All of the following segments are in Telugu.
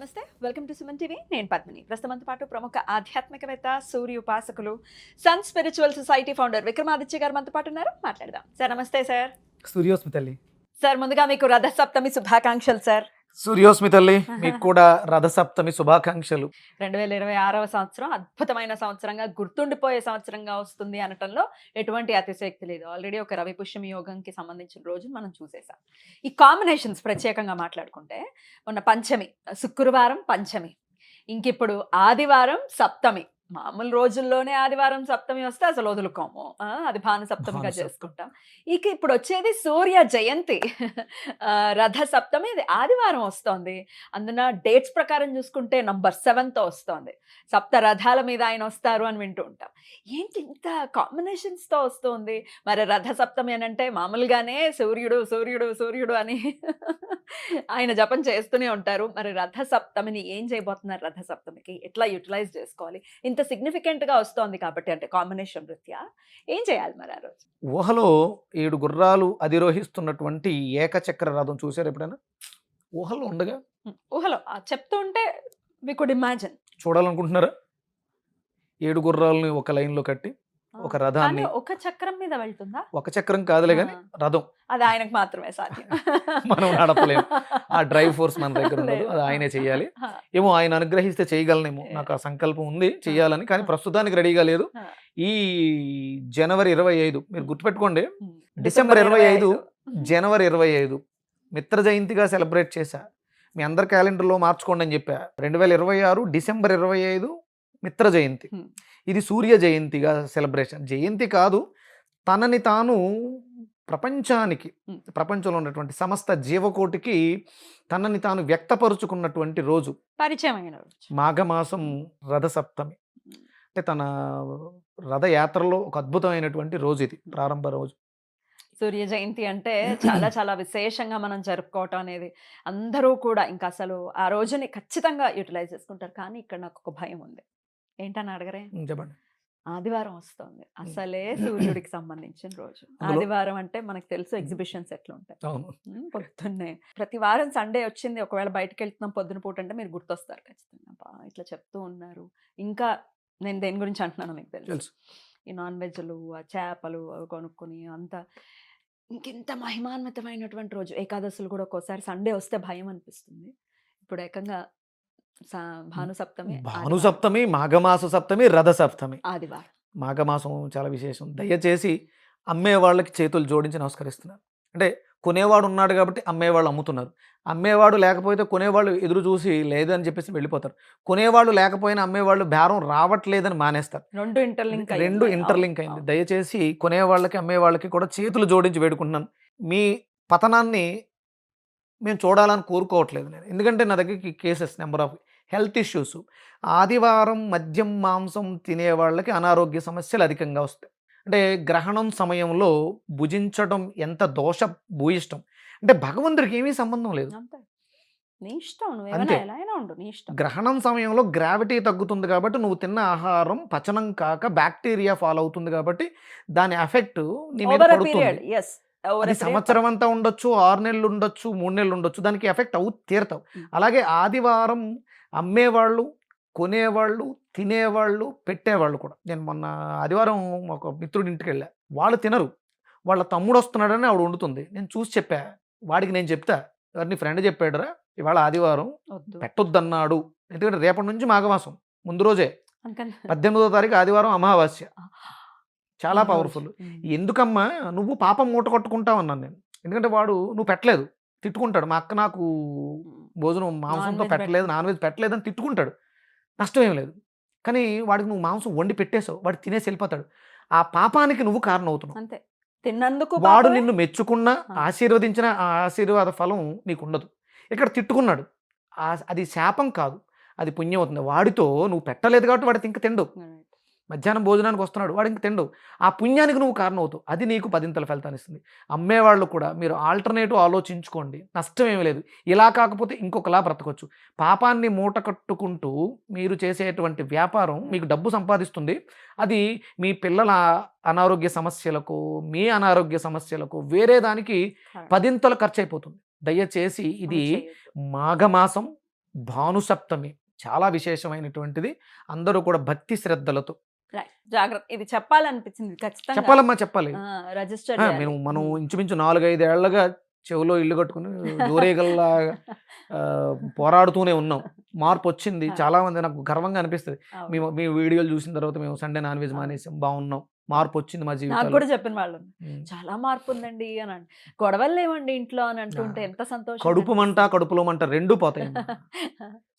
నమస్తే, వెల్కమ్ టు సుమన్ టీవీ. నేను పద్మిని. ప్రస్తుతంతో పాటు ప్రముఖ ఆధ్యాత్మికవేత్త, సూర్య ఉపాసకులు, sun spiritual society founder Vikramaditya గారు మనతో పాటు ఉన్నారు. మాట్లాడదాం. సార్ నమస్తే సార్. సూర్యోస్మి తల్లి. సార్ ముందుగా మీకు రథసప్తమి శుభాకాంక్షలు సార్. సూర్యోస్మి తల్లి, మీకు కూడా రథసప్తమి శుభాకాంక్షలు. 2026వ సంవత్సరం అద్భుతమైన సంవత్సరంగా, గుర్తుండిపోయే సంవత్సరంగా వస్తుంది అనటంలో ఎటువంటి అతిశయోక్తి లేదు. ఆల్రెడీ ఒక రవి పుష్యమి యోగంకి సంబంధించిన రోజు మనం చూసేసాం. ఈ కాంబినేషన్స్ ప్రత్యేకంగా మాట్లాడుకుంటే మొన్న పంచమి, శుక్రవారం పంచమి, ఇంకిప్పుడు ఆదివారం సప్తమి. మామూలు రోజుల్లోనే ఆదివారం సప్తమి వస్తే అసలు వదులుకోము, అది భాను సప్తమిగా చేసుకుంటాం. ఇక ఇప్పుడు వచ్చేది సూర్య జయంతి, రథ సప్తమి, ఇది ఆదివారం వస్తోంది. అందున డేట్స్ ప్రకారం చూసుకుంటే నంబర్ 7తో వస్తోంది. సప్త రథాల మీద ఆయన వస్తారు అని వింటూ ఉంటాం. ఏంటి ఇంత కాంబినేషన్స్తో వస్తుంది? మరి రథ సప్తమి అని అంటే మామూలుగానే సూర్యుడు సూర్యుడు సూర్యుడు అని ఆయన జపం చేస్తూనే ఉంటారు. మరి రథ సప్తమిని ఏం చేయబోతున్నారు? రథ సప్తమికి ఎట్లా యూటిలైజ్ చేసుకోవాలి? ఇంత సిగ్నిఫికెంట్ గా వస్తోంది కాబట్టి, అంటే కాంబినేషన్ రీత్యా ఏం చేయాలి మరి ఆ రోజు? ఊహలో 7 గుర్రాలు అధిరోహిస్తున్నటువంటి ఏకచక్ర రథం చూసారు ఎప్పుడైనా? ఊహలో ఉండగా ఊహలో చెప్తూ ఉంటే వి కుడ్ ఇమాజిన్. చూడాలనుకుంటున్నారా? 7 గుర్రాలని ఒక లైన్ లో కట్టి ఒక రథాన్ని. ఒక చక్రం మీద వెళ్తుందా? ఒక చక్రం కాదులే గాని రథం అది ఆయనకు మాత్రమే సాధ్యం. మనం నడపలేము. ఆ డ్రైవ్ ఫోర్స్ మన దగ్గర ఉండదు, అది ఆయనే చెయ్యాలి. ఏమో ఆయన అనుగ్రహిస్తే చేయగలనేమో, నాకు ఆ సంకల్పం ఉంది చెయ్యాలని, కానీ ప్రస్తుతానికి రెడీగా లేదు. ఈ జనవరి 25 మీరు గుర్తుపెట్టుకోండి, డిసెంబర్ 25 జనవరి 25 మిత్ర జయంతిగా సెలబ్రేట్ చేశా. మీ అందరి క్యాలెండర్లో మార్చుకోండి అని చెప్పా. 2026 డిసెంబర్ 25 మిత్ర జయంతి. ఇది సూర్య జయంతిగా సెలబ్రేషన్. జయంతి కాదు, తనని తాను ప్రపంచానికి, ప్రపంచంలో ఉన్నటువంటి సమస్త జీవకోటికి తనని తాను వ్యక్తపరుచుకున్నటువంటి రోజు, పరిచయమైన రోజు, మాఘమాసం రథసప్తమి. అంటే తన రథయాత్రలో ఒక అద్భుతమైనటువంటి రోజు, ఇది ప్రారంభ రోజు. సూర్య జయంతి అంటే చాలా చాలా విశేషంగా మనం జరుపుకోవటం అనేది, అందరూ కూడా ఇంకా అసలు ఆ రోజుని ఖచ్చితంగా యూటిలైజ్ చేసుకుంటారు. కానీ ఇక్కడ నాకు ఒక భయం ఉంది. ఏంటని అడగరే? చెప్పండి. ఆదివారం వస్తుంది, అసలే సూర్యుడికి సంబంధించిన రోజు. ఆదివారం అంటే మనకు తెలుసు ఎగ్జిబిషన్స్ ఎట్లా ఉంటాయి. పొద్దున్నే ప్రతి వారం సండే వచ్చింది, ఒకవేళ బయటకు వెళ్తున్నాం పొద్దున పూట అంటే మీరు గుర్తొస్తారు ఖచ్చితంగా. ఇట్లా చెప్తూ ఉన్నారు. ఇంకా నేను దేని గురించి అంటున్నాను మీకు తెలుసు. ఈ నాన్ వెజ్లు, ఆ చేపలు అవి కొనుక్కొని అంతా, ఇంకెంత మహిమాన్వితమైనటువంటి రోజు. ఏకాదశులు కూడా ఒక్కోసారి సండే వస్తే భయం అనిపిస్తుంది. ఇప్పుడు ఏకంగా భాను సప్తమి, మాఘమాస సప్తమి, రథ సప్తమి, ఆదివారం. మాఘమాసం చాలా విశేషం. దయచేసి అమ్మే వాళ్ళకి చేతులు జోడించి నమస్కరిస్తున్నారు. అంటే కొనేవాడు ఉన్నాడు కాబట్టి అమ్మేవాళ్ళు అమ్ముతున్నారు. అమ్మేవాడు లేకపోతే కొనేవాళ్ళు ఎదురు చూసి లేదని చెప్పేసి వెళ్ళిపోతారు. కొనేవాళ్ళు లేకపోయినా అమ్మేవాళ్ళు బేరం రావట్లేదని మానేస్తారు. రెండు ఇంటర్లింక్ అయింది. దయచేసి కొనేవాళ్ళకి అమ్మేవాళ్ళకి కూడా చేతులు జోడించి వేడుకుంటున్నాను. మీ పతనాన్ని మేము చూడాలని కోరుకోవట్లేదు నేను. ఎందుకంటే నా దగ్గరికి cases number of health issues, ఆదివారం మద్యం మాంసం తినే వాళ్ళకి అనారోగ్య సమస్యలు అధికంగా వస్తాయి. అంటే గ్రహణం సమయంలో భుజించడం ఎంత దోష భూయిష్టం. అంటే భగవంతుడికి ఏమీ సంబంధం లేదు. గ్రహణం సమయంలో గ్రావిటీ తగ్గుతుంది కాబట్టి నువ్వు తిన్న ఆహారం పచనం కాక బ్యాక్టీరియా ఫాలో అవుతుంది కాబట్టి దాని ఎఫెక్ట్ నీ మీద పడుతుంది. అది సంవత్సరం అంతా ఉండొచ్చు, 6 నెలలు ఉండొచ్చు, 3 నెలలు ఉండొచ్చు, దానికి ఎఫెక్ట్ తీరుతావు. అలాగే ఆదివారం అమ్మేవాళ్ళు, కొనేవాళ్ళు, తినేవాళ్ళు, పెట్టేవాళ్ళు కూడా. నేను మొన్న ఆదివారం ఒక మిత్రుడి ఇంటికి వెళ్ళా. వాళ్ళు తినరు, వాళ్ళ తమ్ముడు వస్తున్నాడని ఆవిడ వండుతుంది. నేను చూసి చెప్పా, వాడికి నేను చెప్తా, ఎవరిని ఫ్రెండ్ చెప్పాడురా ఇవాళ ఆదివారం పెట్టొద్దన్నాడు. ఎందుకంటే రేపటి నుంచి మాఘమాసం, ముందు రోజే 18వ తారీఖు ఆదివారం అమావాస్య. చాలా పవర్ఫుల్. ఎందుకమ్మా నువ్వు పాపం మూట కొట్టుకుంటావు అన్నాను నేను. ఎందుకంటే వాడు నువ్వు పెట్టలేదు తిట్టుకుంటాడు. మా అక్క నాకు భోజనం మాంసంతో పెట్టలేదు, నాన్ వెజ్ పెట్టలేదు అని తిట్టుకుంటాడు. నష్టం ఏం లేదు. కానీ వాడికి నువ్వు మాంసం వండి పెట్టేసావు, వాడు తినేసి వెళ్ళిపోతాడు. ఆ పాపానికి నువ్వు కారణం అవుతున్నావు. అంతే. తిన్నందుకు వాడు నిన్ను మెచ్చుకున్నా ఆశీర్వదించిన ఆ ఆశీర్వాద ఫలం నీకు ఉండదు. ఇక్కడ తిట్టుకున్నాడు, అది శాపం కాదు, అది పుణ్యం అవుతుంది. వాడితో నువ్వు పెట్టలేదు కాబట్టి వాడికి ఇంక తిండు. మధ్యాహ్నం భోజనానికి వస్తున్నాడు, వాడు ఇంక తిండు. ఆ పుణ్యానికి నువ్వు కారణం అవుతావు. అది నీకు 10ంతల ఫలితాన్ని ఇస్తుంది. అమ్మేవాళ్ళు కూడా మీరు ఆల్టర్నేటివ్ ఆలోచించుకోండి, నష్టం ఏమీ లేదు. ఇలా కాకపోతే ఇంకొకలా బ్రతకొచ్చు. పాపాన్ని మూట కట్టుకుంటూ మీరు చేసేటువంటి వ్యాపారం మీకు డబ్బు సంపాదిస్తుంది. అది మీ పిల్లల అనారోగ్య సమస్యలకు, మీ అనారోగ్య సమస్యలకు, వేరే దానికి 10ంతలు ఖర్చు అయిపోతుంది. దయచేసి ఇది మాఘమాసం భానుసప్తమి చాలా విశేషమైనటువంటిది. అందరూ కూడా భక్తి శ్రద్ధలతో రైట్. జాగ్రత్త. ఇది చెప్పాలనిపించింది ఖచ్చితంగా. చెప్పాలమ్మా, చెప్పాలి. రిజిస్టర్ మనం ఇంచుమించు 4-5 ఏళ్లుగా చెవిలో ఇల్లు కట్టుకుని జోరేగల్లా పోరాడుతూనే ఉన్నాం. మార్పొచ్చింది. చాలా మంది నాకు గర్వంగా అనిపిస్తది. మీ వీడియోలు చూసిన తర్వాత మేము సండే నాన్ వెజ్ మానేసాం. బాగున్నాం. మార్పొచ్చింది మా నాకు జీవితాల్లో. కూడా చెప్పిన వాళ్ళు హ్మ్. చాలా మార్పు ఉందండి అని గొడవలు లేవండి ఇంట్లో అని అంటుంటే ఎంత సంతోషం కడుపు మంట, కడుపులో మంట 2 పోతాయమ్మా.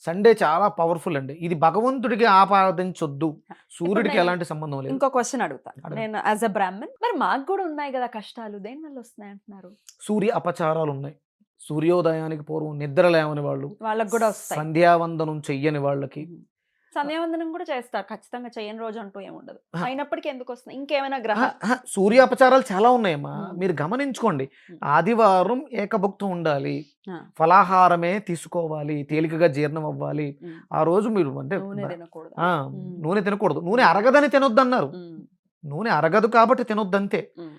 సండే చాలా పవర్‌ఫుల్ అండి. ఇది భగవంతుడికి ఆపాదించొద్దు. సూర్యుడికి నేను ఎలాంటి సంబంధం లేదు. ఇంకో క్వశ్చన్ అడుగుతాను అడగండి. నేను యాజ్ అ బ్రాహ్మణ్. మరి మాకు కూడా ఉన్నాయి కదా కష్టాలు, దేని వల్ల వస్తున్నాయి అంటున్నారు? సూర్య అపచారాలున్నాయి. సూర్యోదయానికి పూర్వం నిద్ర లేవని వాళ్ళు, వాళ్ళకి కూడా వస్తాయి. సంధ్యావందనం చెయ్యని వాళ్ళకి, సంధ్యావందనం కూడా చేస్తారు ఖచ్చితంగా, చేయని రోజు అంటూ ఏముండదు. అహా! అయినప్పటికీ ఎందుకు వస్తున్నాయి? ఇంకేమైనా గ్రహ సూర్య అపచారాలు చాలా ఉన్నాయమ్మా. హ్మ్. మీరు గమనించుకోండి. హ్మ్. ఆదివారం ఏకభుక్తం ఉండాలి. ఆ. ఫలాహారమే తీసుకోవాలి. తేలికగా జీర్ణం అవ్వాలి. ఉమ్. ఆ రోజు మీరు అంటే నూనె తినకూడదు. ఆ, ఉమ్. నూనె తినకూడదు. నూనె అరగదని తినొద్దన్నారు. ఉమ్. నూనె అరగదు కాబట్టి తినొద్దంతే. ఉమ్.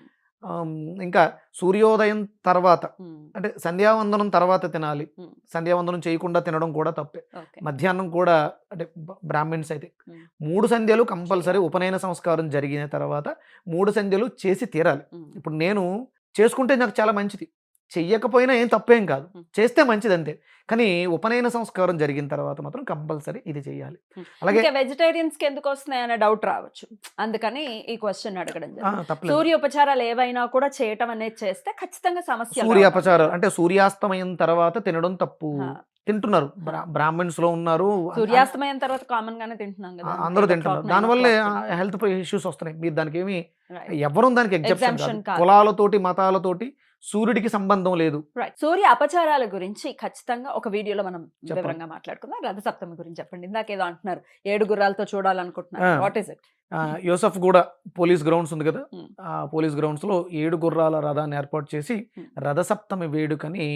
ఇంకా సూర్యోదయం తర్వాత ఉమ్. అంటే సంధ్యావందనం తర్వాత తినాలి. ఉమ్. సంధ్యావందనం చేయకుండా తినడం కూడా తప్పే. ఓకే. మధ్యాహ్నం కూడా అంటే బ్రాహ్మిన్స్ అయితే ఉమ్. 3 సంధ్యలు కంపల్సరీ ఉపనయన సంస్కారం జరిగిన తర్వాత 3 సంధ్యలు చేసి తీరాలి. ఉమ్. ఇప్పుడు నేను చేసుకుంటే నాకు చాలా మంచిది. చెయ్యకపోయినా ఏం తప్పేం కాదు. చేస్తే మంచిది అంతే. కానీ ఉపనయన సంస్కారం జరిగిన తర్వాత మాత్రం కంపల్సరీ ఇది చేయాలి. అలాగే ఇంకా వెజిటేరియన్స్ కి ఎందుకు వస్తున్నాయి అనే డౌట్ రావచ్చు. అందుకని ఈ క్వశ్చన్ అడగడం జరిగింది. తప్పలేదు. సూర్యోపచారాలు ఏవైనా కూడా చేయటం అనేది చేస్తే ఖచ్చితంగా సమస్య. సూర్య అపచారాలు అంటే సూర్యాస్తమయం తర్వాత తినడం తప్పు. తింటున్నారు. బ్రాహ్మణ్స్ లో ఉన్నారు. సూర్యాస్తమయం తర్వాత కామన్ గానే తింటున్నాం కదా. అందరూ తింటున్నారు. దానివల్లే హెల్త్ ఇష్యూస్ వస్తున్నాయి. మీరు దానికి ఏమి ఎవరు దానికి ఎగ్జామ్షన్ కాదు. కులాలతోటి మతాలతోటి సూర్యుడికి సంబంధం లేదు. సూర్య అపచారాల గురించి ఖచ్చితంగా ఒక వీడియోలో మనం వివరంగా మాట్లాడుకుందాం. రథసప్తమి గురించి చెప్పండి. ఇందాక ఏదో అంటున్నారు 7 గుర్రాలతో చూడాలనుకుంటున్నారు. What is it? యోసఫ్ కూడా పోలీస్ గ్రౌండ్స్ ఉంది కదా, ఆ పోలీస్ గ్రౌండ్స్ లో 7 గుర్రాల రథాన్ని ఏర్పాటు చేసి రథసప్తమి వేడుకని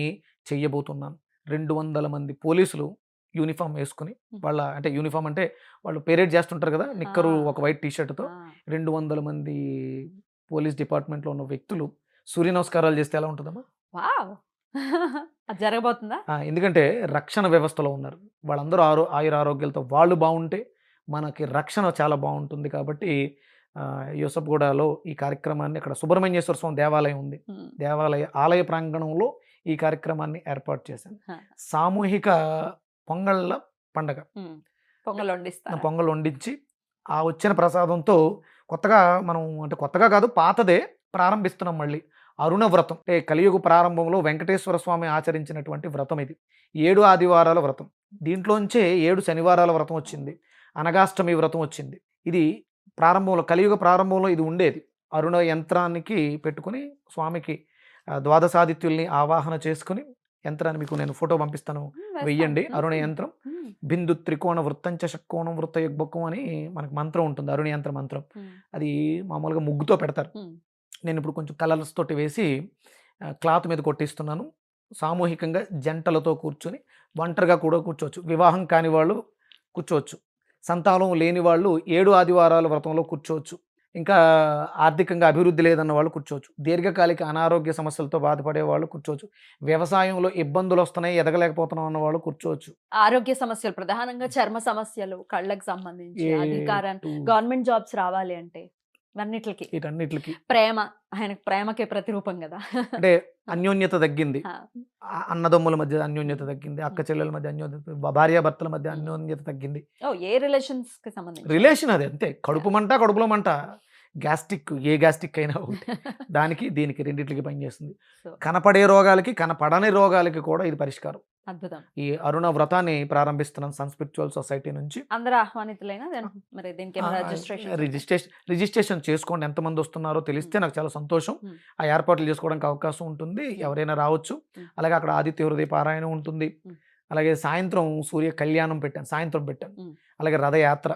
చెయ్యబోతున్నాను. 200 మంది పోలీసులు యూనిఫామ్ వేసుకుని, వాళ్ళ అంటే యూనిఫామ్ అంటే వాళ్ళు పెరేడ్ చేస్తుంటారు కదా, నిక్కరు ఒక వైట్ టీషర్ట్తో 200 మంది పోలీస్ డిపార్ట్మెంట్లో ఉన్న వ్యక్తులు సూర్య నమస్కారాలు చేస్తే ఎలా ఉంటుందమ్మా? వావ్! అది జరగబోతుందా? ఎందుకంటే రక్షణ వ్యవస్థలో ఉన్నారు వాళ్ళందరూ. ఆయురారోగ్యాలతో వాళ్ళు బాగుంటే మనకి రక్షణ చాలా బాగుంటుంది. కాబట్టి యూసఫ్గూడలో ఈ కార్యక్రమాన్ని, అక్కడ సుబ్రహ్మణ్యేశ్వర స్వామి దేవాలయం ఉంది, ఆలయ ప్రాంగణంలో ఈ కార్యక్రమాన్ని ఏర్పాటు చేశాను. సామూహిక పొంగళ్ళ పండగ. పొంగల్ వండించి ఆ వచ్చిన ప్రసాదంతో కొత్తగా మనం, అంటే కొత్తగా కాదు పాతదే ప్రారంభిస్తున్నాం మళ్ళీ. అరుణ వ్రతం అంటే కలియుగ ప్రారంభంలో వెంకటేశ్వర స్వామి ఆచరించినటువంటి వ్రతం ఇది. 7 ఆదివారాల వ్రతం. దీంట్లోంచే 7 శనివారాల వ్రతం వచ్చింది. అనగాష్టమి వ్రతం వచ్చింది. ఇది ప్రారంభంలో, కలియుగ ప్రారంభంలో ఇది ఉండేది. అరుణ యంత్రానికి పెట్టుకుని స్వామికి ద్వాదశాదిత్యుల్ని ఆవాహన చేసుకుని, యంత్రాన్ని మీకు నేను ఫోటో పంపిస్తాను, వెయ్యండి. అరుణ యంత్రం బిందు త్రికోణ వృత్తంచ షట్కోణం వృత్త యుగ్బకం అని మనకు మంత్రం ఉంటుంది, అరుణ యంత్ర మంత్రం. అది మామూలుగా ముగ్గుతో పెడతారు. నేను ఇప్పుడు కొంచెం కలర్స్ తోటి వేసి క్లాత్ మీద కొట్టిస్తున్నాను. సామూహికంగా జంటలతో కూర్చొని, ఒంటరిగా కూడా కూర్చోవచ్చు. వివాహం కాని వాళ్ళు కూర్చోవచ్చు. సంతానం లేని వాళ్ళు 7 ఆదివారాల వ్రతంలో కూర్చోవచ్చు. ఇంకా ఆర్థికంగా అభివృద్ధి లేదన్న వాళ్ళు కూర్చోవచ్చు. దీర్ఘకాలిక అనారోగ్య సమస్యలతో బాధపడే వాళ్ళు కూర్చోవచ్చు. వ్యవసాయంలో ఇబ్బందులు వస్తున్నాయి, ఎదగలేకపోతున్నాం అన్న వాళ్ళు కూర్చోవచ్చు. ఆరోగ్య సమస్యలు ప్రధానంగా చర్మ సమస్యలు, కళ్ళకు సంబంధించి, అధికారం, గవర్నమెంట్ జాబ్స్ రావాలి అంటే వీటన్నిటికి ప్రేమ, ఆయనకు ప్రేమకే ప్రతిరూపం కదా. అంటే అన్యోన్యత తగ్గింది, అన్నదమ్ముల మధ్య అన్యోన్యత తగ్గింది, అక్క చెల్లెల మధ్య అన్యోన్యత, భార్యాభర్తల మధ్య అన్యోన్యత తగ్గింది. ఏ రిలేషన్స్ కి సంబంధించి రిలేషన్ అది అంతే. కడుపు మంట, కడుపులో మంట, గ్యాస్ట్రిక్, ఏ గ్యాస్ట్రిక్ అయినా ఒకటి. దానికి దీనికి రెండింటికి పనిచేస్తుంది. కనపడే రోగాలకి, కనపడని రోగాలకి కూడా ఇది పరిష్కారం. అద్భుతం. ఈ అరుణ వ్రతాన్ని ప్రారంభిస్తున్నాం సన్ స్పిరిచువల్ సొసైటీ నుంచి. అందరూ ఆహ్వానితులైనా మరి దీనికి రిజిస్ట్రేషన్ చేసుకోండి. ఎంతమంది వస్తున్నారో తెలిస్తే నాకు చాలా సంతోషం. ఆ ఏర్పాట్లు చేసుకోవడానికి అవకాశం ఉంటుంది, ఎవరైనా రావచ్చు. అలాగే అక్కడ ఆదిత్య హృదయ పారాయణం ఉంటుంది. అలాగే సాయంత్రం సూర్య కళ్యాణం పెట్టాను, సాయంత్రం పెట్టాను. అలాగే రథయాత్ర,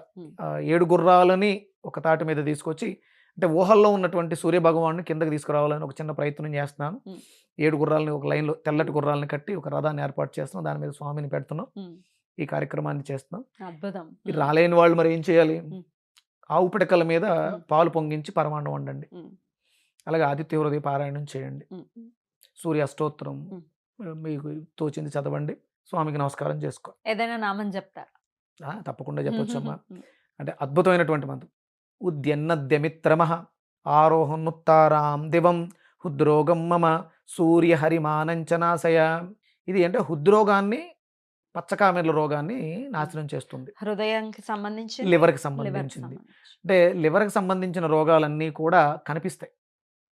7 గుర్రాలని ఒక తాటి మీద తీసుకొచ్చి, అంటే ఊహల్లో ఉన్నటువంటి సూర్య భగవాన్ని కిందకి తీసుకురావాలని ఒక చిన్న ప్రయత్నం చేస్తున్నాను. 7 గుర్రాలని ఒక లైన్లో, తెల్లటి గుర్రాలని కట్టి ఒక రథాన్ని ఏర్పాటు చేస్తున్నాం. దాని మీద స్వామిని పెడుతున్నాం. ఈ కార్యక్రమాన్ని చేస్తున్నాం. అద్భుతం. రాలేని వాళ్ళు మరి ఏం చేయాలి? ఆవు పిడకల మీద పాలు పొంగించి పరమాన్నం వండండి. అలాగే ఆదిత్య హృదయ పారాయణం చేయండి. సూర్య అష్టోత్తరం మీకు తోచింది చదవండి. స్వామికి నమస్కారం చేసుకో. ఏదైనా నామం చెప్తారా? తప్పకుండా చెప్పొచ్చమ్మా. అంటే అద్భుతమైనటువంటి మంత్రం. ఉద్యన్నద్యమిత్రమః ఆరోహనుత్తారాం దివం హృద్రోగం మమ సూర్యహరిమానంచనాశయ. ఇది అంటే హృద్రోగాన్ని, పచ్చకామెర్ల రోగాన్ని నాశనం చేస్తుంది. హృదయానికి సంబంధించి లివర్కి సంబంధించింది. అంటే లివర్కి సంబంధించిన రోగాలన్నీ కూడా కనిపిస్తాయి.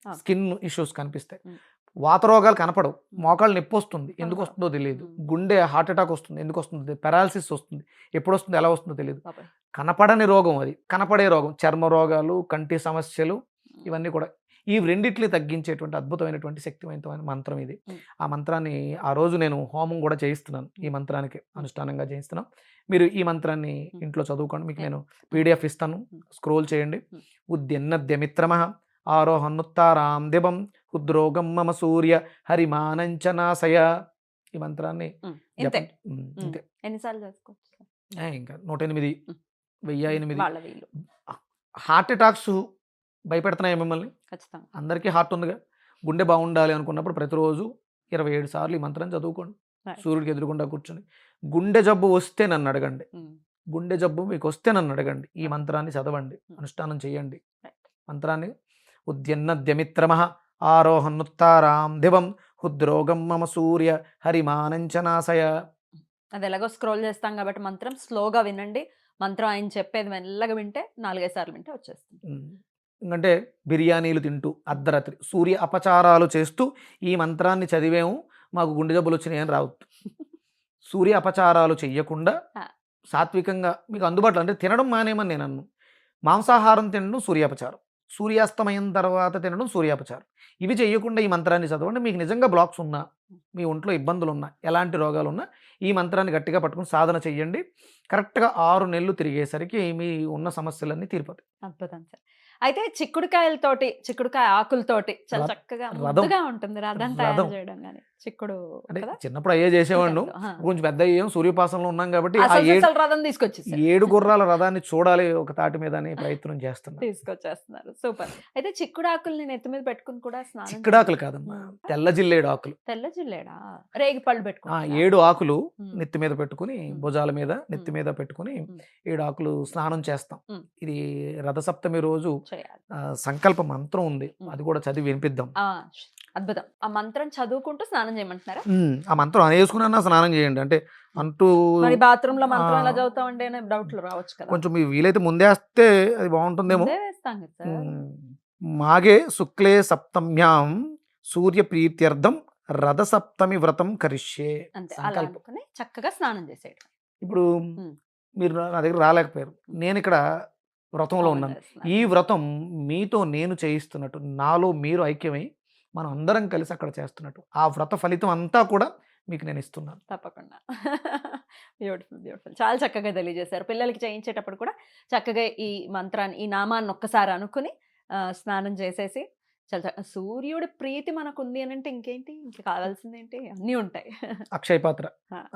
స్కిన్ ఇష్యూస్ కనిపిస్తాయి. వాత రోగాలు కనపడవు. మోకాళ్ళు నొప్పి వస్తుంది, ఎందుకు వస్తుందో తెలియదు. గుండె హార్ట్ అటాక్ వస్తుంది, ఎందుకు వస్తుందో, పెరాలసిస్ వస్తుంది, ఎప్పుడు వస్తుందో ఎలా వస్తుందో తెలియదు. కనపడని రోగం అది. కనపడే రోగం చర్మ రోగాలు, కంటి సమస్యలు, ఇవన్నీ కూడా ఈ రెండిట్లు తగ్గించేటువంటి అద్భుతమైనటువంటి శక్తివంతమైన మంత్రం ఇది. ఆ మంత్రాన్ని ఆ రోజు నేను హోమం కూడా చేయిస్తున్నాను. ఈ మంత్రానికి అనుష్ఠానంగా చేయిస్తున్నాను. మీరు ఈ మంత్రాన్ని ఇంట్లో చదువుకోండి. మీకు నేను PDF ఇస్తాను, స్క్రోల్ చేయండి. ఉద్యన్నద్యమిత్రమః ఆరోహనుత్తారాం దివం హృద్రోగం మమ సూర్య హరిమానంచనాశయ. ఈ మంత్రాన్ని ఇంతే. ఎన్నిసార్లు చేసుకోవచ్చు? ఇంకా 108, 1008. హార్ట్ అటాక్స్ భయపెడుతున్నాయి మిమ్మల్ని. ఖచ్చితంగా అందరికీ హార్ట్ ఉందిగా. గుండె బాగుండాలి అనుకున్నప్పుడు ప్రతిరోజు 27 సార్లు ఈ మంత్రం చదువుకోండి. సూర్యుడికి ఎదురుగుండా కూర్చొని. గుండె జబ్బు వస్తే నన్ను అడగండి. గుండె జబ్బు మీకు వస్తే నన్ను అడగండి. ఈ మంత్రాన్ని చదవండి, అనుష్ఠానం చేయండి. మంత్రాన్ని ఉద్యన్నద్యమిత్రమః ఆరోహనుత్తారాం దివం హృద్రోగం మమ సూర్య హరిమానంచనాశయ. అది ఎలాగో స్క్రోల్ చేస్తాం కాబట్టి మంత్రం స్లోగా వినండి. మంత్రం ఆయన చెప్పేది మెల్లగా వింటే 4-5 సార్లు వింటే వచ్చేస్తుంది. ఎందుకంటే బిర్యానీలు తింటూ అర్ధరాత్రి సూర్య అపచారాలు చేస్తూ ఈ మంత్రాన్ని చదివేము, మాకు గుండె జబ్బులు వచ్చినాయి అని రావద్దు. సూర్య అపచారాలు చెయ్యకుండా సాత్వికంగా మీకు అందుబాటులో, అంటే తినడం మానేమని నేను అన్ను. మాంసాహారం తినడం సూర్యాపచారం, సూర్యాస్తమయం తర్వాత తినడం సూర్యాపచారం. ఇవి చేయకుండా ఈ మంత్రాన్ని చదవండి. మీకు నిజంగా బ్లాక్స్ ఉన్నా, మీ ఒంట్లో ఇబ్బందులు ఉన్నా, ఎలాంటి రోగాలు ఉన్నా ఈ మంత్రాన్ని గట్టిగా పట్టుకుని సాధన చెయ్యండి. కరెక్ట్గా 6 నెలలు తిరిగేసరికి మీ ఉన్న సమస్యలన్నీ తీరిపోతాయి. అద్భుతం సార్. అయితే చిక్కుడుకాయ ఆకులతోటి చాలా చక్కగా ముద్దుగా ఉంటుంది రథం తయారు చేయడం. కానీ చిక్కుడు అంటే చిన్నప్పుడు అయ్యే చేసేవాడు. కొంచెం పెద్ద అయ్యాం, సూర్యోపాసనలో ఉన్నాం కాబట్టి రథం తీసుకొచ్చి 7 గుర్రాల రథాన్ని చూడాలి ఒక తాటి మీద అని ప్రయత్నం తీసుకొచ్చేస్తున్నారు. సూపర్. అయితే చిక్కుడాకుల్ని నెత్తి మీద పెట్టుకుని కూడా స్నానం. చిక్కుడాకులు కాదమ్మా, తెల్ల జిల్లేడు ఆకులు. తెల్ల జిల్లేడా? రేగి పళ్ళు పెట్టుకుని 7 ఆకులు నెత్తి మీద పెట్టుకుని, భుజాల మీద, నెత్తి మీద పెట్టుకుని 7 ఆకులు స్నానం చేస్తాం. ఇది రథసప్తమి రోజు సంకల్ప మంత్రం ఉంది, అది కూడా చదివి వినిపిద్దాం. అద్భుతం. ఆ మంత్రం చదువుకుంటూ స్నానం చేయమంటున్నారా? ఆ మంత్రం అనేసుకున్నా స్నానం చేయండి. అంటే అంటూ బాత్రూమ్ లో మంత్రం ఎలా చదువుతామంటే డౌట్లు రావచ్చు కదా. కొంచెం మీ వీలైతే ముందే వేస్తే అది బాగుంటుందేమో. వేస్తాం కదా. మాగే శుక్లే సప్తమ్యాం సూర్య ప్రీత్యర్థం రథసప్తమి వ్రతం కరిష్యే. చక్కగా స్నానం చేసేయడం. ఇప్పుడు మీరు నా దగ్గర రాలేకపోయారు, నేను ఇక్కడ వ్రతంలో ఉన్నాను. ఈ వ్రతం మీతో నేను చేయిస్తున్నట్టు, నాలో మీరు ఐక్యమై మనం అందరం కలిసి అక్కడ చేస్తున్నట్టు, ఆ వ్రత ఫలితం అంతా కూడా మీకు నేను ఇస్తున్నాను. తప్పకుండా. బ్యూటిఫుల్. చాలా చక్కగా తెలియజేశారు. పిల్లలకి చేయించేటప్పుడు కూడా చక్కగా ఈ మంత్రాన్ని, ఈ నామాన్ని ఒక్కసారి అనుకుని స్నానం చేసేసి చాలా సూర్యుడి ప్రీతి మనకు ఉంది అని అంటే ఇంకేంటి, ఇంకా కావాల్సింది ఏంటి, అన్నీ ఉంటాయి. అక్షయ పాత్ర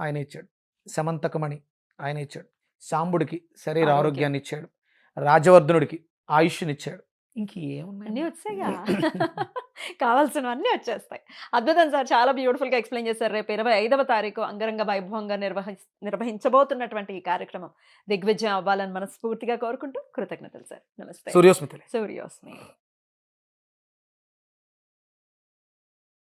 ఆయన ఇచ్చాడు, సమంతకమణి ఆయన ఇచ్చాడు, శాంబుడికి శరీర ఆరోగ్యాన్ని ఇచ్చాడు, రాజవర్ధనుడికి ఆయుష్నిచ్చాడు. ఇంకేమున్నాయి వచ్చాయిగా. కావాల్సినవన్నీ వచ్చేస్తాయి. అద్భుతం సార్, చాలా బ్యూటిఫుల్గా ఎక్స్ప్లెయిన్ చేశారు. రేపు 25వ తారీఖు అంగరంగ వైభవంగా నిర్వహించబోతున్నటువంటి ఈ కార్యక్రమం దిగ్విజయం అవ్వాలని మనస్ఫూర్తిగా కోరుకుంటూ కృతజ్ఞతలు సార్. నమస్తే. సూర్యోస్మి. సూర్యోస్మి.